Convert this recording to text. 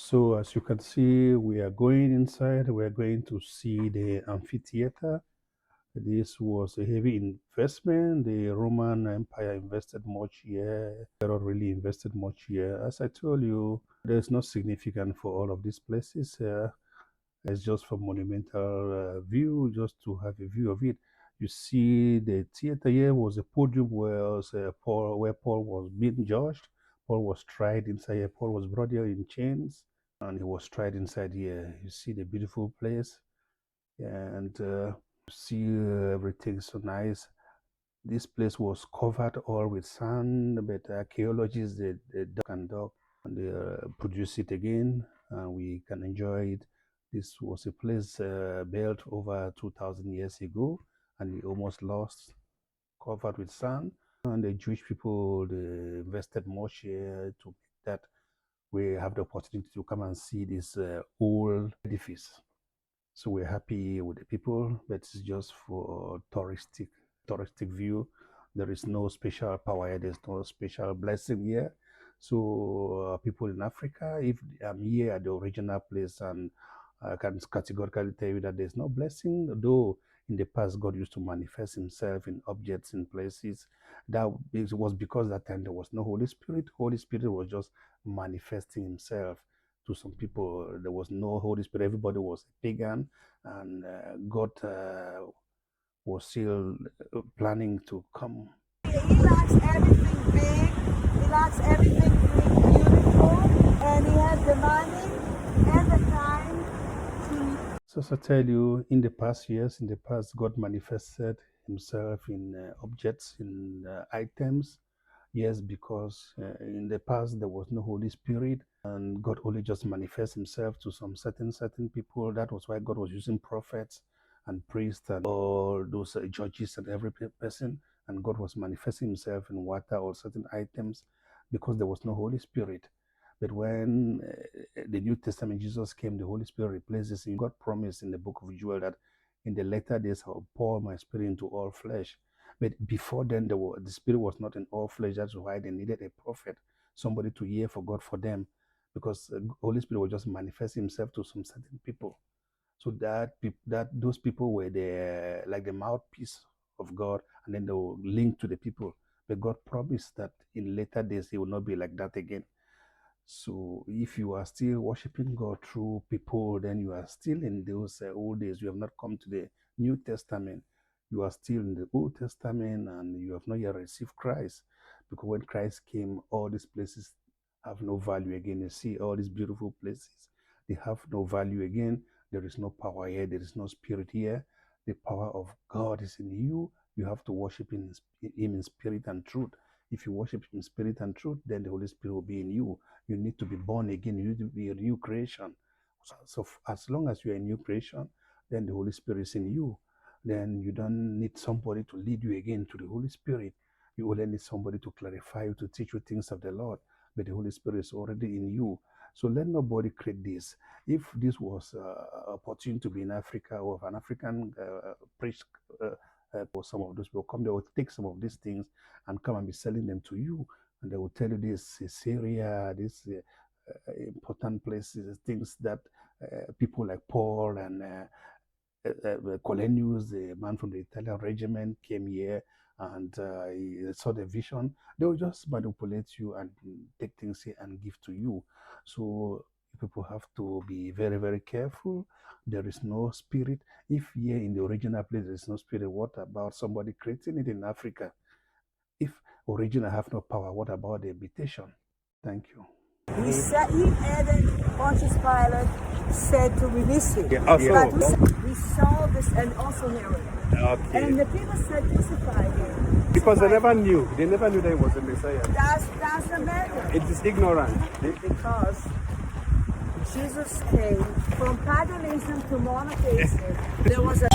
So as you can see, we are going inside. We are going to see the amphitheater. This was a heavy investment. The Roman Empire invested much here. Herod really invested much here. As I told you, there's no significance for all of these places. It's just for monumental view, just to have a view of it. You see, the theater here was a podium where Paul was being judged. Paul was tried inside here. Paul was brought here in chains, and he was tried inside here. You see the beautiful place, and see everything so nice. This place was covered all with sand, but archaeologists they dug and dug, and they produce it again, and we can enjoy it. This was a place built over 2,000 years ago, and we almost lost, covered with sand. And the Jewish people, they invested much here to make that we have the opportunity to come and see this old edifice. So we're happy with the people, but it's just for touristic view. There is no special power here. There's no special blessing here. So people in Africa, if I'm here at the original place, and I can categorically tell you that there's no blessing, though in the past God used to manifest himself in objects, in places. That was because that time there was no Holy Spirit. Holy Spirit was just manifesting himself to some people. There was no Holy Spirit. Everybody was a pagan, and God was still planning to come. He likes everything big. He likes everything big, beautiful, and he has the money and the time to. So I tell you, in the past years, God manifested himself in objects, in items. Yes, because in the past there was no Holy Spirit, and God only just manifests himself to some certain people. That was why God was using prophets and priests and all those judges and every person, and God was manifesting himself in water or certain items because there was no Holy Spirit. But when the New Testament, Jesus came, the Holy Spirit replaces him. God promised in the book of Joel that in the latter days I'll pour my spirit into all flesh. But before then, the Spirit was not in all flesh. That's why they needed a prophet, somebody to hear for God for them, because the Holy Spirit will just manifest himself to some certain people. So that those people were like the mouthpiece of God, and then they will link to the people. But God promised that in later days, he will not be like that again. So if you are still worshiping God through people, then you are still in those old days. You have not come to the New Testament. You are still in the Old Testament, and you have not yet received Christ. Because when Christ came, all these places have no value again. You see all these beautiful places, they have no value again. There is no power here. There is no spirit here. The power of God is in you. You have to worship him in spirit and truth. If you worship in spirit and truth, then the Holy Spirit will be in you. You need to be born again. You need to be a new creation. So as long as you are a new creation, then the Holy Spirit is in you. Then you don't need somebody to lead you again to the Holy Spirit. You only need somebody to clarify you, to teach you things of the Lord. But the Holy Spirit is already in you. So let nobody create this. If this was an opportunity to be in Africa, or if an African priest or some of those people come, they will take some of these things and come and be selling them to you. And they will tell you this CAESAREA, this important places, things that people like Paul and CORNELIUS, the man from the Italian regiment, came here and he saw the vision. They will just manipulate you and take things here and give to you. So people have to be very, very careful. There is no spirit. If here in the original place there is no spirit, what about somebody creating it in Africa? If original have no power, what about the imitation? Thank you. He added, Pontius Pilate said to release him. Yeah, also, But we saw this, and also Herod. okay. And the people said, crucify him. Because they never knew that he was the Messiah. That's the matter. It is ignorant. Because Jesus came from paganism to monotheism. There was a